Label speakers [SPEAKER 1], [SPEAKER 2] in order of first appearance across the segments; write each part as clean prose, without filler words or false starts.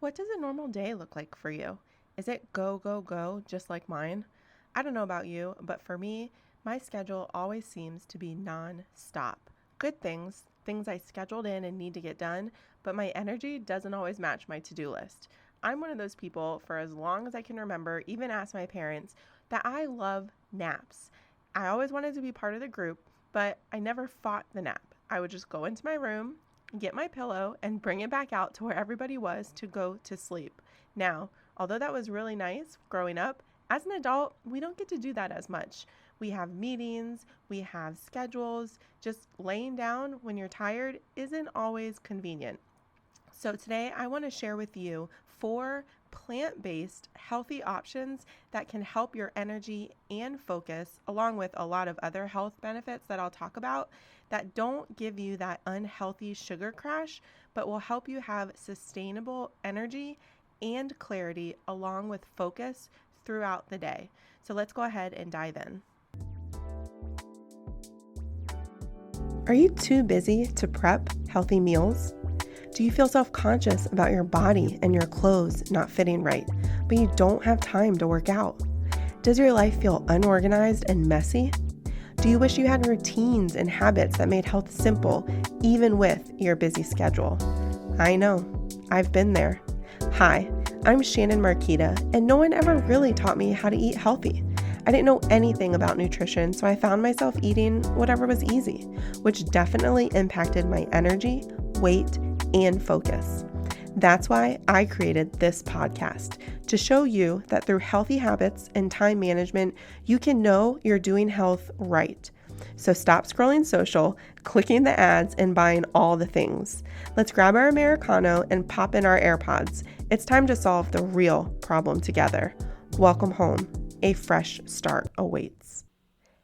[SPEAKER 1] What does a normal day look like for you? Is it go, go, go, just like mine? I don't know about you, but for me, my schedule always seems to be non-stop. Good things, things I scheduled in and need to get done, but my energy doesn't always match my to-do list. I'm one of those people, for as long as I can remember, even ask my parents, that I love naps. I always wanted to be part of the group, but I never fought the nap. I would just go into my room, get my pillow, and bring it back out to where everybody was to go to sleep. Now, although that was really nice growing up, as an adult, we don't get to do that as much. We have meetings, we have schedules. Just laying down when you're tired isn't always convenient. So today I want to share with you 4 plant-based healthy options that can help your energy and focus, along with a lot of other health benefits that I'll talk about, that don't give you that unhealthy sugar crash, but will help you have sustainable energy and clarity along with focus throughout the day. So let's go ahead and dive in. Are you too busy to prep healthy meals? Do you feel self-conscious about your body and your clothes not fitting right, but you don't have time to work out? Does your life feel unorganized and messy? Do you wish you had routines and habits that made health simple, even with your busy schedule? I know, I've been there. Hi, I'm Shannon Marquita, and no one ever really taught me how to eat healthy. I didn't know anything about nutrition, so I found myself eating whatever was easy, which definitely impacted my energy, weight, and focus. That's why I created this podcast, to show you that through healthy habits and time management, you can know you're doing health right. So stop scrolling social, clicking the ads, and buying all the things. Let's grab our Americano and pop in our AirPods. It's time to solve the real problem together. Welcome home. A fresh start awaits.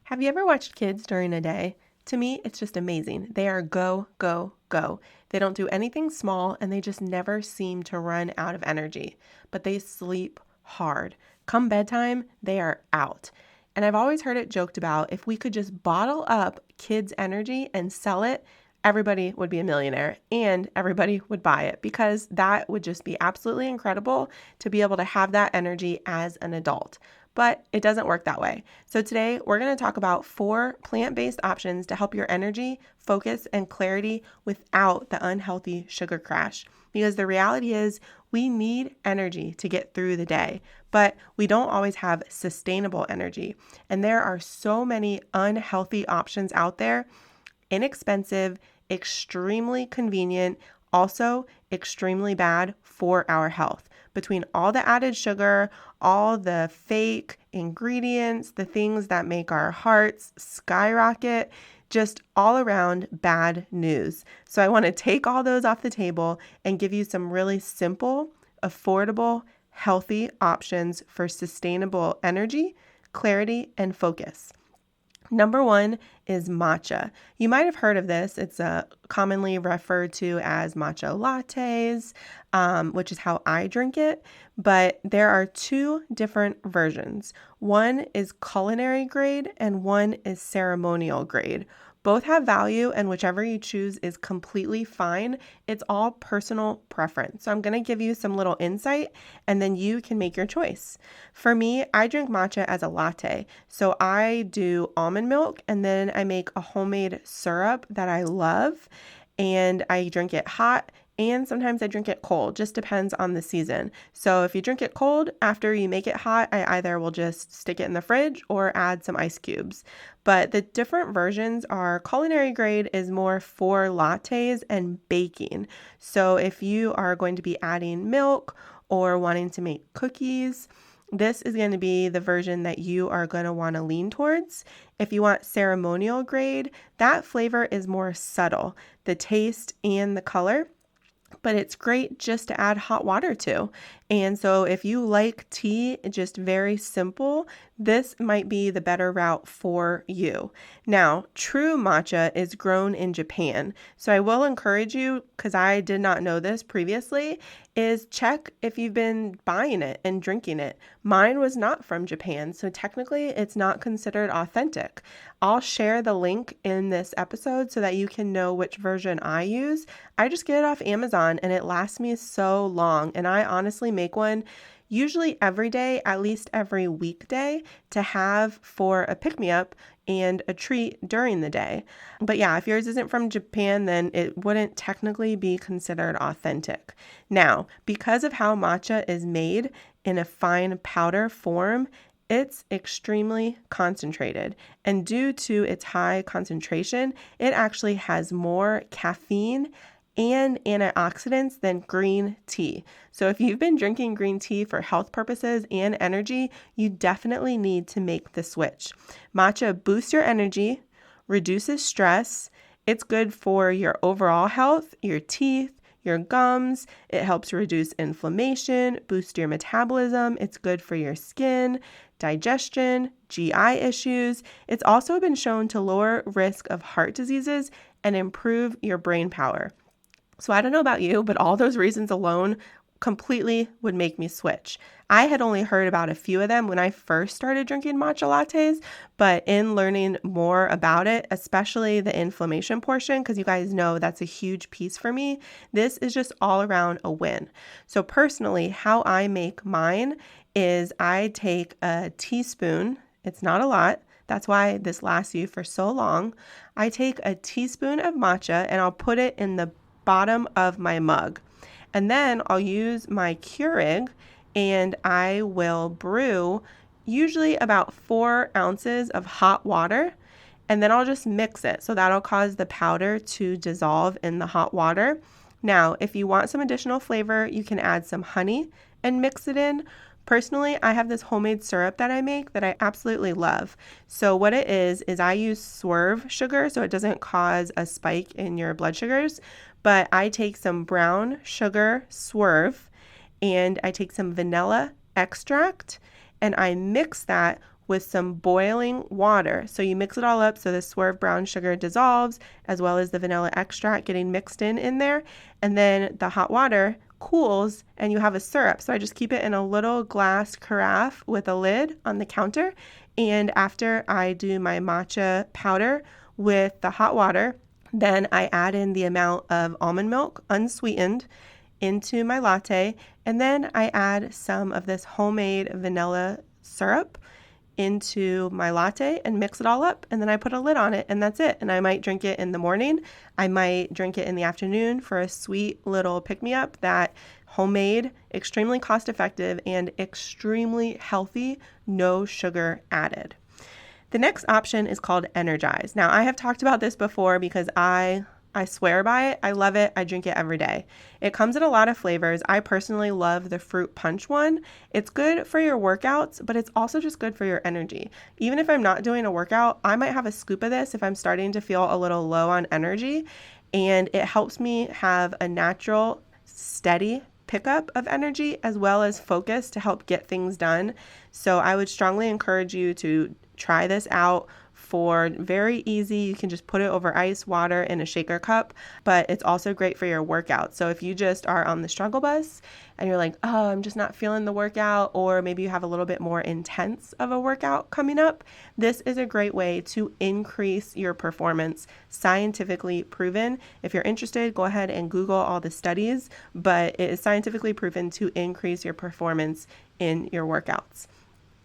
[SPEAKER 1] Have you ever watched kids during a day? To me, it's just amazing. They are go, go, go. They don't do anything small, and they just never seem to run out of energy. But they sleep hard. Come bedtime, they are out. And I've always heard it joked about, if we could just bottle up kids' energy and sell it, everybody would be a millionaire and everybody would buy it, because that would just be absolutely incredible to be able to have that energy as an adult. But it doesn't work that way. So today we're going to talk about 4 plant-based options to help your energy, focus, and clarity without the unhealthy sugar crash. Because the reality is we need energy to get through the day, but we don't always have sustainable energy. And there are so many unhealthy options out there, inexpensive, extremely convenient, also extremely bad for our health. Between all the added sugar, all the fake ingredients, the things that make our hearts skyrocket, just all around bad news. So I want to take all those off the table and give you some really simple, affordable, healthy options for sustainable energy, clarity, and focus. Number 1 is matcha. You might have heard of this. It's commonly referred to as matcha lattes, which is how I drink it. But there are 2 different versions. One is culinary grade and one is ceremonial grade. Both have value, and whichever you choose is completely fine. It's all personal preference. So I'm going to give you some little insight, and then you can make your choice. For me, I drink matcha as a latte. So I do almond milk, and then I make a homemade syrup that I love, and I drink it hot. And sometimes I drink it cold, just depends on the season. So if you drink it cold, after you make it hot, I either will just stick it in the fridge or add some ice cubes. But the different versions are culinary grade is more for lattes and baking. So if you are going to be adding milk or wanting to make cookies, this is going to be the version that you are going to want to lean towards. If you want ceremonial grade, that flavor is more subtle, the taste and the color. But it's great just to add hot water to. And so if you like tea, just very simple, this might be the better route for you. Now, true matcha is grown in Japan. So I will encourage you, because I did not know this previously, is check if you've been buying it and drinking it. Mine was not from Japan, so technically it's not considered authentic. I'll share the link in this episode so that you can know which version I use. I just get it off Amazon and it lasts me so long, and I honestly make one usually every day, at least every weekday, to have for a pick-me-up and a treat during the day. But yeah, if yours isn't from Japan, then it wouldn't technically be considered authentic. Now, because of how matcha is made in a fine powder form, it's extremely concentrated, and due to its high concentration, it actually has more caffeine and antioxidants than green tea. So if you've been drinking green tea for health purposes and energy, you definitely need to make the switch. Matcha boosts your energy, reduces stress. It's good for your overall health, your teeth, your gums. It helps reduce inflammation, boost your metabolism. It's good for your skin, digestion, GI issues. It's also been shown to lower risk of heart diseases and improve your brain power. So I don't know about you, but all those reasons alone completely would make me switch. I had only heard about a few of them when I first started drinking matcha lattes, but in learning more about it, especially the inflammation portion, because you guys know that's a huge piece for me, this is just all around a win. So personally, how I make mine is I take a teaspoon, it's not a lot, that's why this lasts you for so long. I take a teaspoon of matcha and I'll put it in the bottom of my mug. And then I'll use my Keurig and I will brew usually about 4 ounces of hot water, and then I'll just mix it. So that'll cause the powder to dissolve in the hot water. Now, if you want some additional flavor, you can add some honey and mix it in. Personally, I have this homemade syrup that I make that I absolutely love. So what it is I use swerve sugar so it doesn't cause a spike in your blood sugars. But I take some brown sugar swerve and I take some vanilla extract and I mix that with some boiling water. So you mix it all up so the swerve brown sugar dissolves, as well as the vanilla extract getting mixed in there. And then the hot water cools and you have a syrup. So I just keep it in a little glass carafe with a lid on the counter. And after I do my matcha powder with the hot water, then I add in the amount of almond milk, unsweetened, into my latte, and then I add some of this homemade vanilla syrup into my latte and mix it all up, and then I put a lid on it, and that's it. And I might drink it in the morning. I might drink it in the afternoon for a sweet little pick-me-up that homemade, extremely cost-effective, and extremely healthy, no sugar added. The next option is called Energize. Now, I have talked about this before because I swear by it. I love it. I drink it every day. It comes in a lot of flavors. I personally love the fruit punch one. It's good for your workouts, but it's also just good for your energy. Even if I'm not doing a workout, I might have a scoop of this if I'm starting to feel a little low on energy, and it helps me have a natural, steady pickup of energy as well as focus to help get things done. So I would strongly encourage you to try this out. For very easy, you can just put it over ice water in a shaker cup, but it's also great for your workout. So if you just are on the struggle bus and you're like, oh, I'm just not feeling the workout, or maybe you have a little bit more intense of a workout coming up, this is a great way to increase your performance, scientifically proven. If you're interested, go ahead and Google all the studies, but it is scientifically proven to increase your performance in your workouts.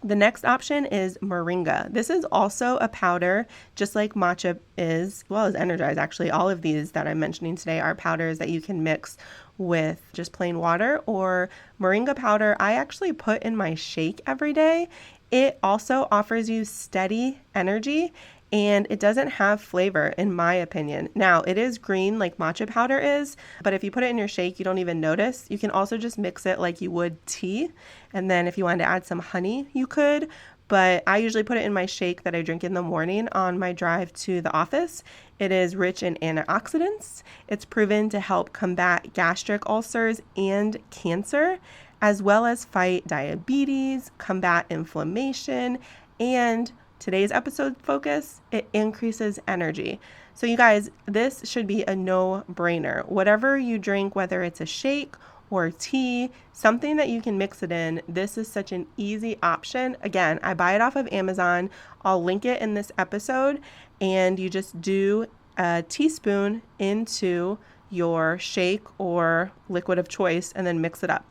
[SPEAKER 1] The next option is moringa. This is also a powder, just like matcha is, well as Energize actually. All of these that I'm mentioning today are powders that you can mix with just plain water, or moringa powder I actually put in my shake every day. It also offers you steady energy, and it doesn't have flavor in my opinion. Now, it is green like matcha powder is, but if you put it in your shake, you don't even notice. You can also just mix it like you would tea, and then if you wanted to add some honey, you could, but I usually put it in my shake that I drink in the morning on my drive to the office. It is rich in antioxidants. It's proven to help combat gastric ulcers and cancer, as well as fight diabetes, combat inflammation, And today's episode focus, it increases energy. So you guys, this should be a no-brainer. Whatever you drink, whether it's a shake or tea, something that you can mix it in, this is such an easy option. Again, I buy it off of Amazon. I'll link it in this episode, and you just do a teaspoon into your shake or liquid of choice and then mix it up.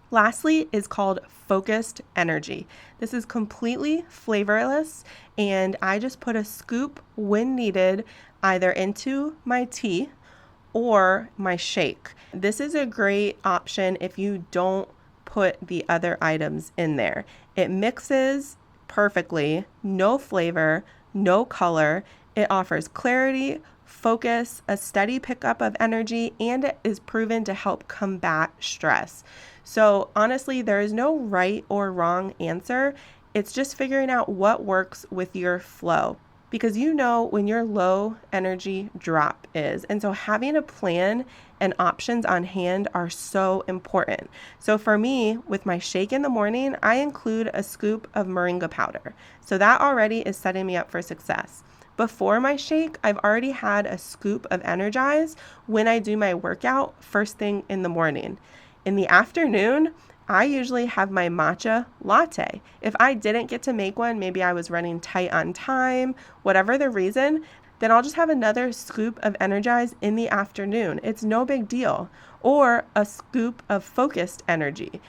[SPEAKER 1] Lastly is called focused energy. This is completely flavorless, and I just put a scoop when needed either into my tea or my shake. This is a great option if you don't put the other items in there. It mixes perfectly, no flavor, no color. It offers clarity, focus, a steady pickup of energy, and it is proven to help combat stress. So honestly, there is no right or wrong answer. It's just figuring out what works with your flow, because you know when your low energy drop is. And so having a plan and options on hand are so important. So for me, with my shake in the morning, I include a scoop of moringa powder. So that already is setting me up for success. Before my shake, I've already had a scoop of Energize when I do my workout first thing in the morning. In the afternoon, I usually have my matcha latte. If I didn't get to make one, maybe I was running tight on time, whatever the reason, then I'll just have another scoop of Energize in the afternoon. It's no big deal. Or a scoop of focused energy.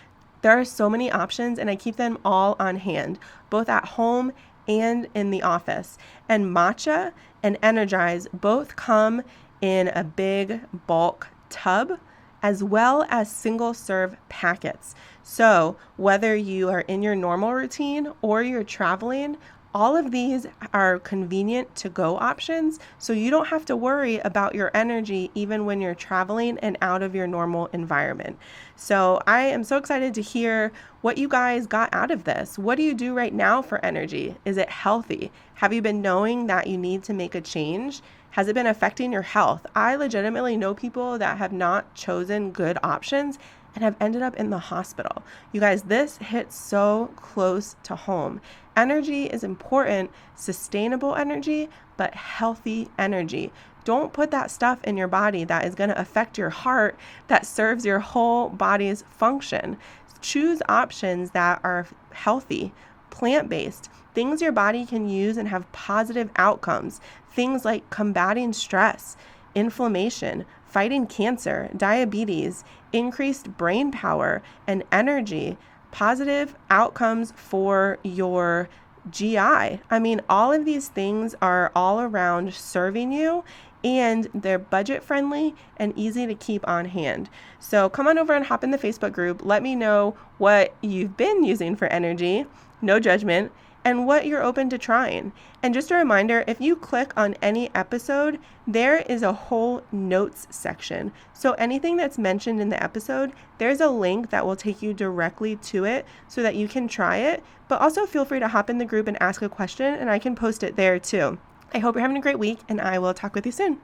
[SPEAKER 1] There are so many options, and I keep them all on hand, both at home and in the office. And matcha and Energize both come in a big bulk tub, as well as single serve packets. So whether you are in your normal routine or you're traveling, all of these are convenient to-go options, so you don't have to worry about your energy even when you're traveling and out of your normal environment. So I am so excited to hear what you guys got out of this. What do you do right now for energy? Is it healthy? Have you been knowing that you need to make a change? Has it been affecting your health? I legitimately know people that have not chosen good options and have ended up in the hospital. You guys, this hits so close to home. Energy is important, sustainable energy, but healthy energy. Don't put that stuff in your body that is going to affect your heart, that serves your whole body's function. Choose options that are healthy, plant-based, things your body can use and have positive outcomes. Things like combating stress, inflammation, fighting cancer, diabetes, increased brain power and energy, positive outcomes for your GI. I mean, all of these things are all around serving you, and they're budget friendly and easy to keep on hand. So come on over and hop in the Facebook group. Let me know what you've been using for energy, no judgment, and what you're open to trying. And just a reminder, if you click on any episode, there is a whole notes section. So anything that's mentioned in the episode, there's a link that will take you directly to it so that you can try it. But also feel free to hop in the group and ask a question, and I can post it there too. I hope you're having a great week, and I will talk with you soon.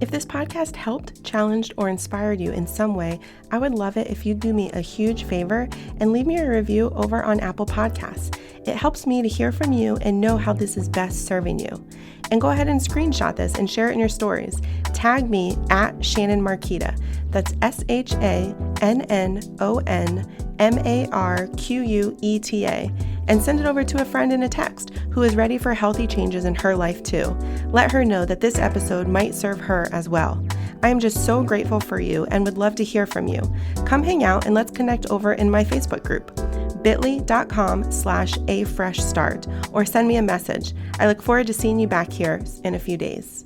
[SPEAKER 1] If this podcast helped, challenged, or inspired you in some way, I would love it if you'd do me a huge favor and leave me a review over on Apple Podcasts. It helps me to hear from you and know how this is best serving you. And go ahead and screenshot this and share it in your stories. Tag me at Shannon Marquita. That's SHANNONMARQUETA. And send it over to a friend in a text who is ready for healthy changes in her life too. Let her know that this episode might serve her as well. I am just so grateful for you and would love to hear from you. Come hang out and let's connect over in my Facebook group, bit.ly.com/afreshstart, or send me a message. I look forward to seeing you back here in a few days.